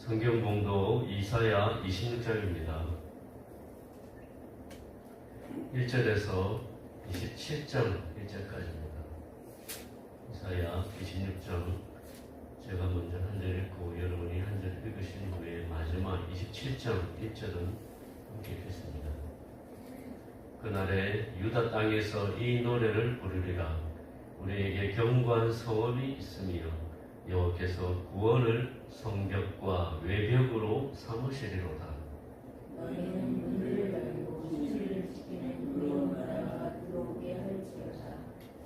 성경 봉독 이사야 26장입니다. 1절에서 27장 1절까지입니다. 이사야 26장 제가 먼저 한 절 읽고 여러분이 한 절 읽으신 후에 마지막 27장 1절은 함께 읽겠습니다. 그날에 유다 땅에서 이 노래를 부르리라. 우리에게 견고한 성읍이 있으며 여호와께서 구원을 성벽과 외벽으로 삼으시리로다. 너희는 문을 열고 진실을 지키는 의로운 나라가 들어오게 할지어다.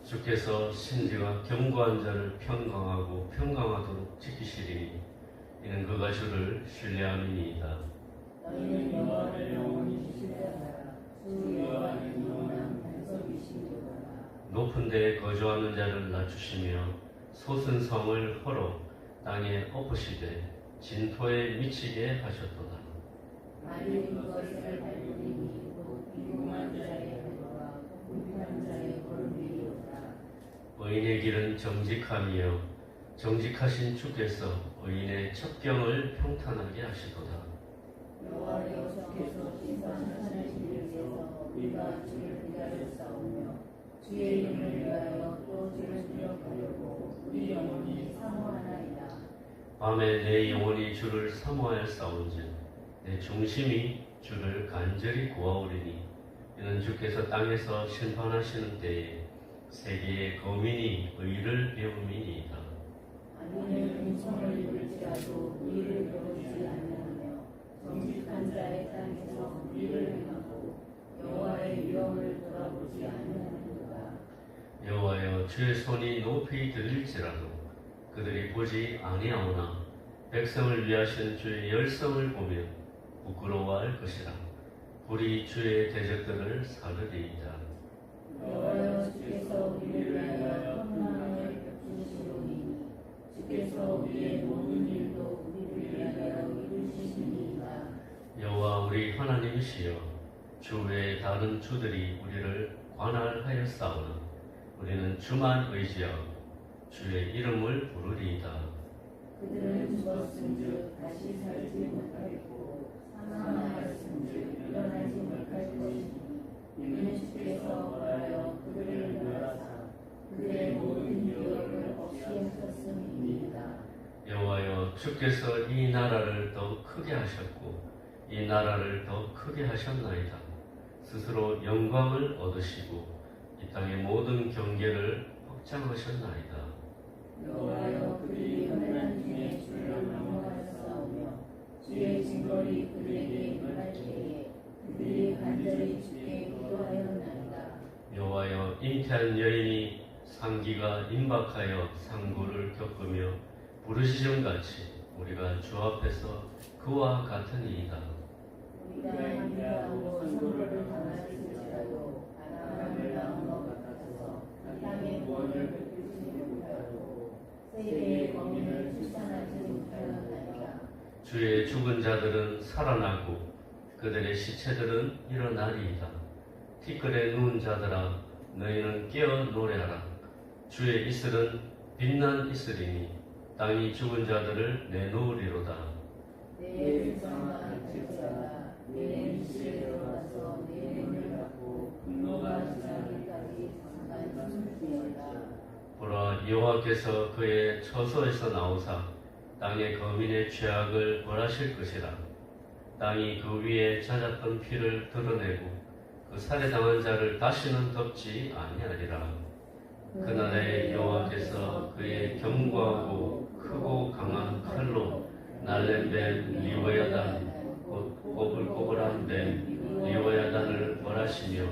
주께서 신지가 견고한 자를 평강하고 평강하도록 지키시리니 이는 그가 주를 신뢰함이니이다. 너희는 여호와를 영원히 신뢰하라. 주 여호와는 영원한 반석이시로다. 높은 데에 거주하는 자를 낮추시며 솟은 성을 헐어 땅에 엎으시되 진토에 미치게 하셨도다. 만일 그것을 밟으리니 곧 비공한 자의 발과 불편한 자의 걸음이로다. 의인의 길은 정직함이요 정직하신 주께서 의인의 첩경을 평탄하게 하시도다. 여호와여 주께서 신선하신 주께서 우리가 주를 기다렸사오며 주의 이름을 위하여 또 주를 기억하려고 우리 영혼이 사모하나이다. 밤에 내 영혼이 주를 사모하였사온즉 내 중심이 주를 간절히 구하오리니 이는 주께서 땅에서 심판하시는 때에 세계의 거민이 의를 배움이니이다. 악인의 은총을 입을지라도 의를 배우지 아니하며 정직한 자의 땅에서 의를 행하고 여호와의 위엄을 돌아보지 아니하는도다. 여호와여 주의 손이 높이 들릴지라도 그들이 보지 아니하오나 백성을 위하신 주의 열성을 보며 부끄러워할 것이라. 불이 주의 대적들을 사르리이다. 여호와여 주께서 우리를 위하여 평강을 베푸시오니 주께서 우리의 모든 일도 우리를 위하여 이루시니이다. 여호와 우리 하나님이시여 주 외에 다른 주들이 우리를 관할하였사오나 우리는 주만 의지하고 주의 이름을 부르리이다. 그들은 죽었은즉 다시 살지 못하겠고 사망하였은즉 일어나지 못할 것이니 이는 주께서 벌하여 그들을 멸하사 그들의 모든 기업을 없이 하셨음이니이다. 여호와여 주께서 이 나라를 더 크게 하셨고 이 나라를 더 크게 하셨나이다. 스스로 영광을 얻으시고 이 땅의 모든 경계를 확장하셨나이다. 여호와여 그들이 험난한 중에 주를 망령하였사오며 주의 징벌이 그들에게 임할 때에 그들이 간절히 주께 기도하였나이다. 여호와여 잉태한 여인이 상기가 임박하여 상고를 겪으며 부르시정같이 우리가 주 앞에서 그와 같으니이다. 우리가 인자하고 선고를 당하였을지라도 아담을 낳은 것 같아서 이 땅의 구원을 베푸시지 못하고 세계의 범인을 출산하지 못하였나이다. 주의 죽은 자들은 살아나고 그들의 시체들은 일어나리이다. 티끌에 누운 자들아 너희는 깨어 노래하라. 주의 이슬은 빛난 이슬이니 땅이 죽은 자들을 내놓으리로다. 내 백성아 갈지어다. 내 임시에 들어가서 내 문을 닫고 분노가 지나기까지 잠깐 숨을지어다. 보라 여호와께서 그의 처소에서 나오사 땅의 거민의 죄악을 벌하실 것이라. 땅이 그 위에 잦았던 피를 드러내고 그 살해당한 자를 다시는 덮지 아니하리라. 그날에 여호와께서 그의 견고하고 크고 강한 칼로 날랜 뱀 리워야단 곧 꼬불꼬불한 뱀 리워야단을 벌하시며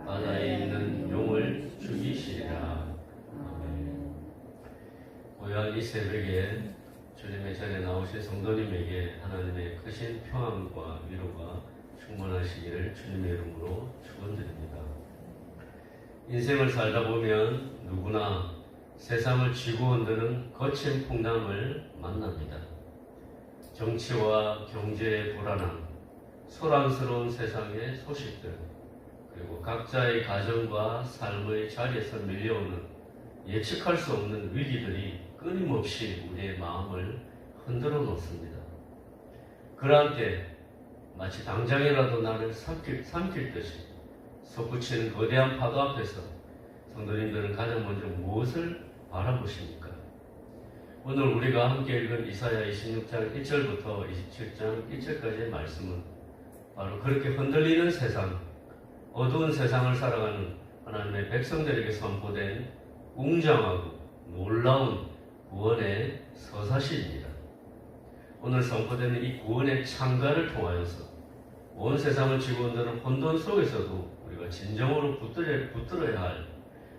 바다에 있는 용을 죽이시리라. 아멘. 고요한 이 새벽에 주님의 자리에 나오신 성도님에게 하나님의 크신 평안과 위로가 충만하시기를 주님의 이름으로 축원드립니다. 인생을 살다 보면 누구나 세상을 쥐고 흔드는 거친 풍랑을 만납니다. 정치와 경제의 불안함, 소란스러운 세상의 소식들, 그리고 각자의 가정과 삶의 자리에서 밀려오는 예측할 수 없는 위기들이 끊임없이 우리의 마음을 흔들어 놓습니다. 그러한 때 마치 당장이라도 나를 삼킬 듯이 솟구치는 거대한 파도 앞에서 성도님들은 가장 먼저 무엇을 바라보십니까? 오늘 우리가 함께 읽은 이사야 26장 1절부터 27장 1절까지의 말씀은 바로 그렇게 흔들리는 세상, 어두운 세상을 살아가는 하나님의 백성들에게 선포된 웅장하고 놀라운 구원의 서사시입니다. 오늘 선포되는 이 구원의 창가를 통하여서 온 세상을 쥐고 흔드는 혼돈 속에서도 우리가 진정으로 붙들어야 할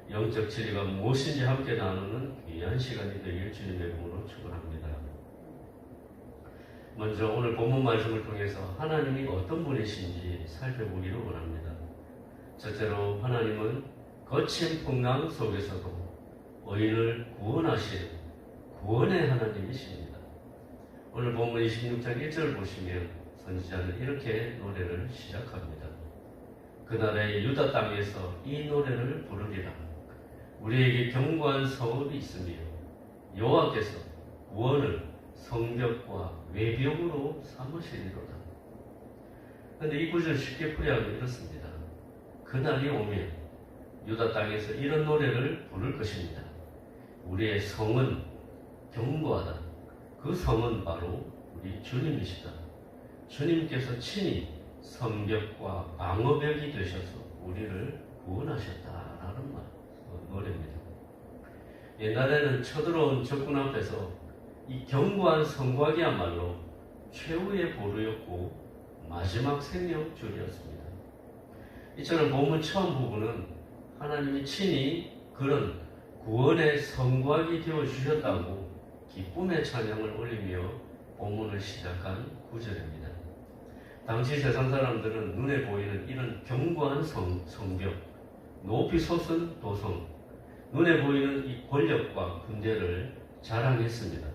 영적 진리가 무엇인지 함께 나누는 귀한 시간이 되길 주님의 이름으로 축원합니다. 먼저 오늘 본문 말씀을 통해서 하나님이 어떤 분이신지 살펴보기를 원합니다. 첫째로 하나님은 거친 풍랑 속에서도 의인을 구원하시는 구원의 하나님이십니다. 오늘 본문 26장 1절 보시면 선지자는 이렇게 노래를 시작합니다. 그날의 유다 땅에서 이 노래를 부르리라. 우리에게 견고한 성읍이 있으며 여호와께서 구원을 성벽과 외벽으로 삼으시리로다. 그런데 이 구절 쉽게 풀이하면 이렇습니다. 그날이 오면 유다 땅에서 이런 노래를 부를 것입니다. 우리의 성은 견고하다. 그 성은 바로 우리 주님이시다. 주님께서 친히 성벽과 방어벽이 되셔서 우리를 구원하셨다라는 노래입니다. 옛날에는 쳐들어온 적군 앞에서 이 견고한 성곽이야말로 최후의 보루였고 마지막 생명줄이었습니다. 이처럼 본문 처음 부분은 하나님이 친히 그런 구원의 성곽이 되어주셨다고 기쁨의 찬양을 올리며 본문을 시작한 구절입니다. 당시 세상 사람들은 눈에 보이는 이런 견고한 성벽, 높이 솟은 도성, 눈에 보이는 이 권력과 군대를 자랑했습니다.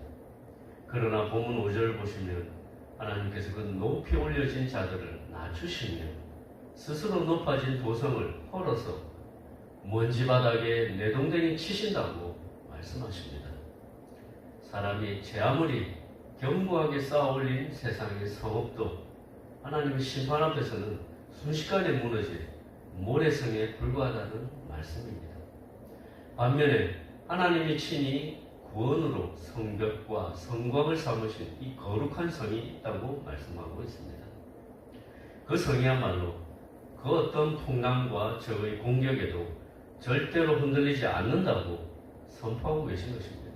그러나 본문 5절을 보시면 하나님께서 그 높이 올려진 자들을 낮추시며 스스로 높아진 도성을 헐어서 먼지 바닥에 내동댕이 치신다고 말씀하십니다. 사람이 제 아무리 견고하게 쌓아올린 세상의 성읍도 하나님의 심판 앞에서는 순식간에 무너질 모래성에 불과하다는 말씀입니다. 반면에 하나님이 친히 구원으로 성벽과 성곽을 삼으신 이 거룩한 성이 있다고 말씀하고 있습니다. 그 성이야말로 그 어떤 풍랑과 적의 공격에도 절대로 흔들리지 않는다고 선포하고 계신 것입니다.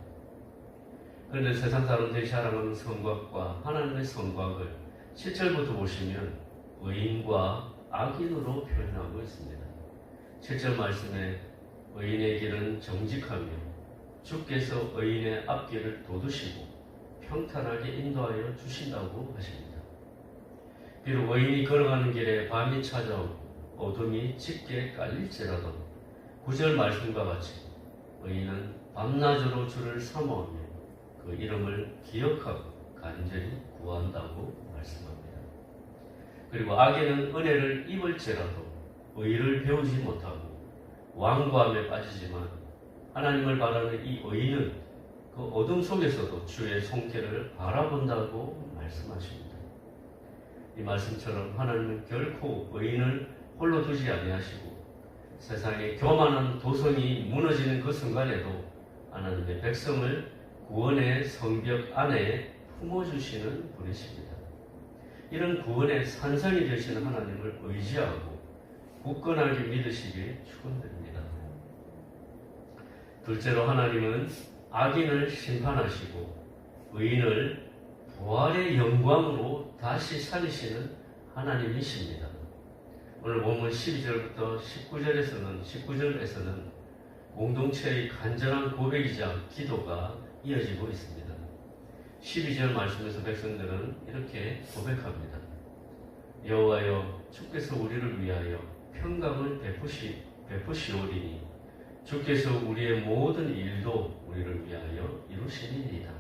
그런데 세상 사람들이 자랑하는 성곽과 하나님의 성곽을 7절부터 보시면 의인과 악인으로 표현하고 있습니다. 7절 말씀에 의인의 길은 정직하며 주께서 의인의 앞길을 돋우시고 평탄하게 인도하여 주신다고 하십니다. 비록 의인이 걸어가는 길에 밤이 찾아오고 어둠이 짙게 깔릴지라도 9절 말씀과 같이 의인은 밤낮으로 주를 사모하며 그 이름을 기억하고 간절히 구한다고 말씀합니다. 그리고 악인은 은혜를 입을지라도 의를 배우지 못하고 완고함에 빠지지만 하나님을 바라는 이 의인은 그 어둠 속에서도 주의 손길을 바라본다고 말씀하십니다. 이 말씀처럼 하나님은 결코 의인을 홀로 두지 아니하시고 세상의 교만한 도성이 무너지는 그 순간에도 하나님의 백성을 구원의 성벽 안에 품어주시는 분이십니다. 이런 구원의 산성이 되시는 하나님을 의지하고 굳건하게 믿으시길 축원드립니다. 둘째로 하나님은 악인을 심판하시고 의인을 부활의 영광으로 다시 살리시는 하나님이십니다. 오늘 본문 12절부터 19절에서는 공동체의 간절한 고백이자 기도가 이어지고 있습니다. 12절 말씀에서 백성들은 이렇게 고백합니다. 여호와여, 주께서 우리를 위하여 평강을 베푸시오리니 주께서 우리의 모든 일도 우리를 위하여 이루시리이다.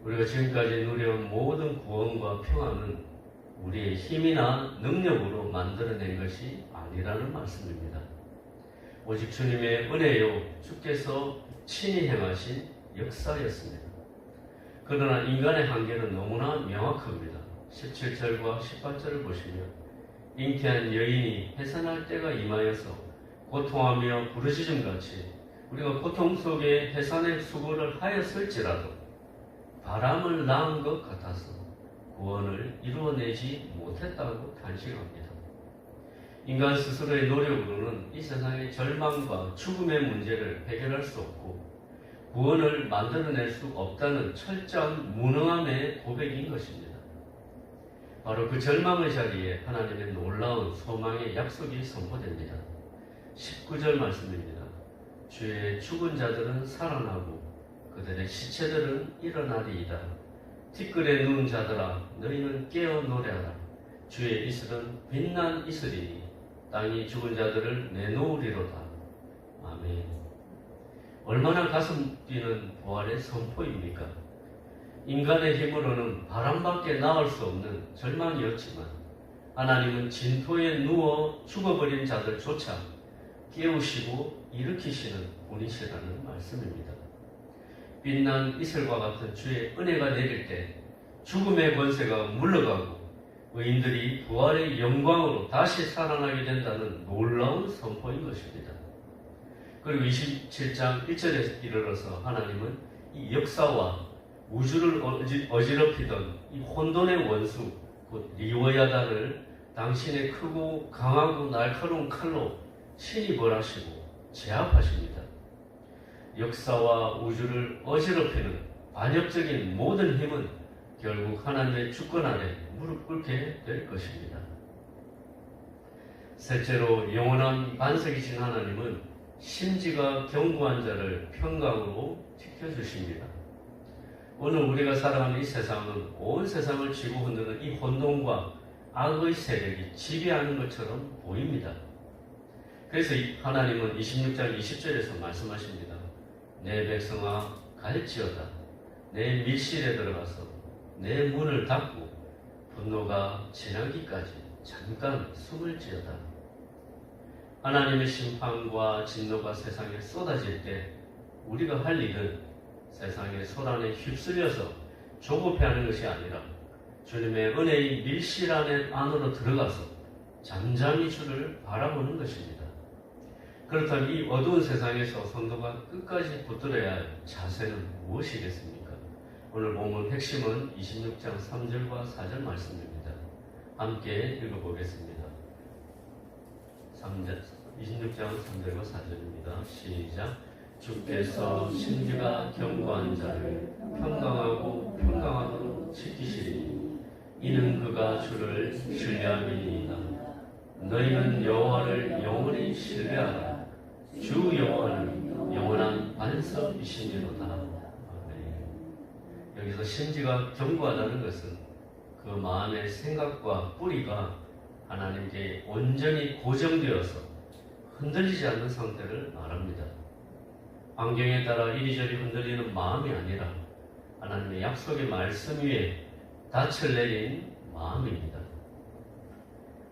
우리가 지금까지 누려온 모든 구원과 평안은 우리의 힘이나 능력으로 만들어낸 것이 아니라는 말씀입니다. 오직 주님의 은혜요, 주께서 친히 행하신 역사였습니다. 그러나 인간의 한계는 너무나 명확합니다. 17절과 18절을 보시면 잉태한 여인이 해산할 때가 임하여서 고통하며 부르짖음같이 우리가 고통 속에 해산의 수고를 하였을지라도 바람을 낳은 것 같아서 구원을 이루어내지 못했다고 탄식합니다. 인간 스스로의 노력으로는 이 세상의 절망과 죽음의 문제를 해결할 수 없고 구원을 만들어낼 수 없다는 철저한 무능함의 고백인 것입니다. 바로 그 절망의 자리에 하나님의 놀라운 소망의 약속이 선포됩니다. 19절 말씀입니다. 주의 죽은 자들은 살아나고 그들의 시체들은 일어나리이다. 티끌에 누운 자들아 너희는 깨어 노래하라. 주의 이슬은 빛난 이슬이니 땅이 죽은 자들을 내놓으리로다. 아멘. 얼마나 가슴 뛰는 부활의 선포입니까? 인간의 힘으로는 바람밖에 나올 수 없는 절망이었지만 하나님은 진토에 누워 죽어버린 자들조차 깨우시고 일으키시는 분이시라는 말씀입니다. 빛난 이슬과 같은 주의 은혜가 내릴 때 죽음의 권세가 물러가고 의인들이 부활의 영광으로 다시 살아나게 된다는 놀라운 선포인 것입니다. 그리고 27장 1절에 이르러서 하나님은 이 역사와 우주를 어지럽히던 이 혼돈의 원수 곧 리워야다를 당신의 크고 강하고 날카로운 칼로 친히 벌하시고 제압하십니다. 역사와 우주를 어지럽히는 반역적인 모든 힘은 결국 하나님의 주권 아래 무릎 꿇게 될 것입니다. 셋째로 영원한 반석이신 하나님은 심지가 견고한 자를 평강으로 지켜주십니다. 오늘 우리가 살아가는 이 세상은 온 세상을 쥐고 흔드는 이 혼돈과 악의 세력이 지배하는 것처럼 보입니다. 그래서 하나님은 26장 20절에서 말씀하십니다. 내 백성아 갈지어다. 내 밀실에 들어가서 내 문을 닫고 분노가 지나기까지 잠깐 숨을 지어다. 하나님의 심판과 진노가 세상에 쏟아질 때 우리가 할 일은 세상의 소란에 휩쓸려서 조급해하는 것이 아니라 주님의 은혜의 밀실 안으로 들어가서 잠잠히 주를 바라보는 것입니다. 그렇다면 이 어두운 세상에서 성도가 끝까지 붙들어야 할 자세는 무엇이겠습니까? 오늘 본문 핵심은 26장 3절과 4절 말씀입니다. 함께 읽어보겠습니다. 26장 3절과 4절입니다. 시작. 주께서 심지가 견고한 자를 평강하고 평강하도록 지키시리니 이는 그가 주를 신뢰함이니이다. 너희는 여호와를 영원히 신뢰하라. 주 여호와는 영원한 반석이시니로다. 여기서 심지가 견고하다는 것은 그 마음의 생각과 뿌리가 하나님께 온전히 고정되어서 흔들리지 않는 상태를 말합니다. 환경에 따라 이리저리 흔들리는 마음이 아니라 하나님의 약속의 말씀 위에 닻을 내린 마음입니다.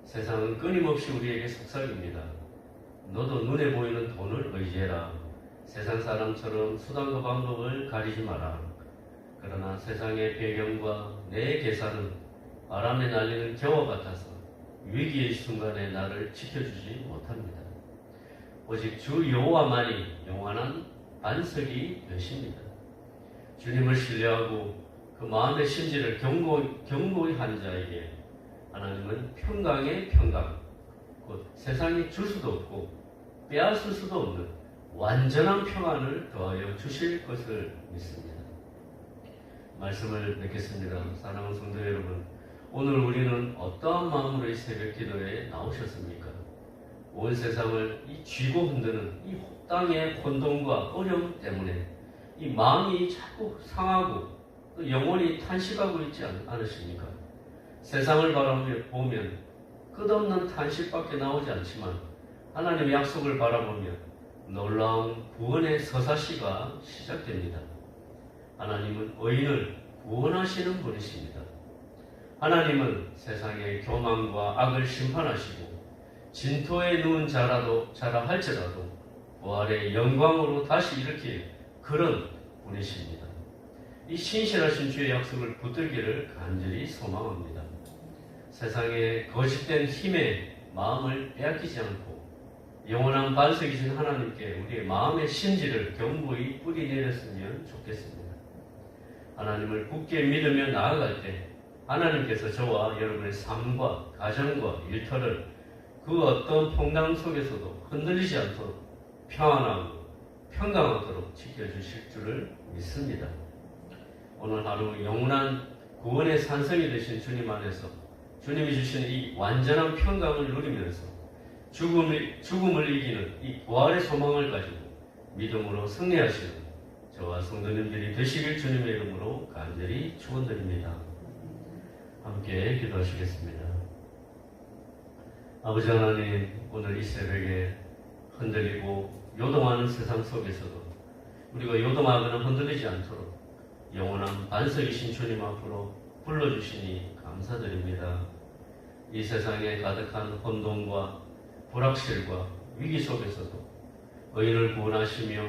세상은 끊임없이 우리에게 속삭입니다. 너도 눈에 보이는 돈을 의지해라. 세상 사람처럼 수단과 방법을 가리지 마라. 그러나 세상의 배경과 내 계산은 바람에 날리는 겨와 같아서 위기의 순간에 나를 지켜주지 못합니다. 오직 주 여호와만이 영원한 반석이 되십니다. 주님을 신뢰하고 그 마음의 심지를 견고히 한 자에게 하나님은 평강의 평강, 곧 세상이 줄 수도 없고 빼앗을 수도 없는 완전한 평안을 더하여 주실 것을 믿습니다. 말씀을 맺겠습니다. 사랑하는 성도 여러분, 오늘 우리는 어떠한 마음으로 이 새벽 기도에 나오셨습니까? 온 세상을 이 쥐고 흔드는 이 땅의 혼돈과 어려움 때문에 이 마음이 자꾸 상하고 또 영혼이 탄식하고 있지 않으십니까? 세상을 바라보면 끝없는 탄식밖에 나오지 않지만 하나님의 약속을 바라보면 놀라운 구원의 서사시가 시작됩니다. 하나님은 의인을 구원하시는 분이십니다. 하나님은 세상의 교만과 악을 심판하시고 진토에 누운 자라 할지라도 부활의 영광으로 다시 일으킬 그런 분이십니다. 이 신실하신 주의 약속을 붙들기를 간절히 소망합니다. 세상의 거짓된 힘에 마음을 빼앗기지 않고 영원한 반석이신 하나님께 우리의 마음의 심지를 견고히 뿌리내렸으면 좋겠습니다. 하나님을 굳게 믿으며 나아갈 때 하나님께서 저와 여러분의 삶과 가정과 일터를 그 어떤 풍랑 속에서도 흔들리지 않도록 평안하고 평강하도록 지켜주실 줄을 믿습니다. 오늘 하루 영원한 구원의 산성이 되신 주님 안에서 주님이 주시는 이 완전한 평강을 누리면서 죽음을 이기는 이 부활의 소망을 가지고 믿음으로 승리하시는 저와 성도님들이 되시길 주님의 이름으로 간절히 축원드립니다. 함께 기도하시겠습니다. 아버지 하나님, 오늘 이 새벽에 흔들리고 요동하는 세상 속에서도 우리가 요동하거나 흔들리지 않도록 영원한 반석이신 주님 앞으로 불러주시니 감사드립니다. 이 세상에 가득한 혼돈과 불확실과 위기 속에서도 의인을 구원하시며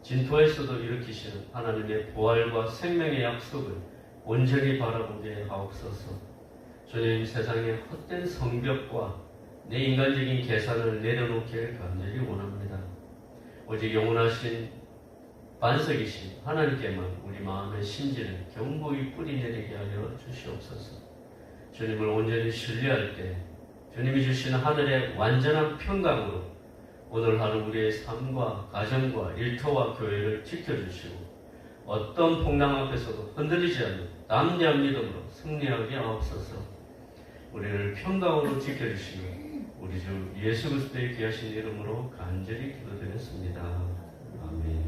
진토에서도 일으키시는 하나님의 부활과 생명의 약속을 온전히 바라보게 하옵소서. 주님, 세상의 헛된 성벽과 내 인간적인 계산을 내려놓기를 간절히 원합니다. 오직 영원하신 반석이신 하나님께만 우리 마음의 심지를 견고히 뿌리내리게 하여 주시옵소서. 주님을 온전히 신뢰할 때 주님이 주시는 하늘의 완전한 평강으로 오늘 하루 우리의 삶과 가정과 일터와 교회를 지켜주시고 어떤 풍랑 앞에서도 흔들리지 않는 담대한 믿음으로 승리하게 하옵소서. 우리를 평강으로 지켜주시며 우리 주 예수 그리스도의 귀하신 이름으로 간절히 기도드렸습니다. 아멘.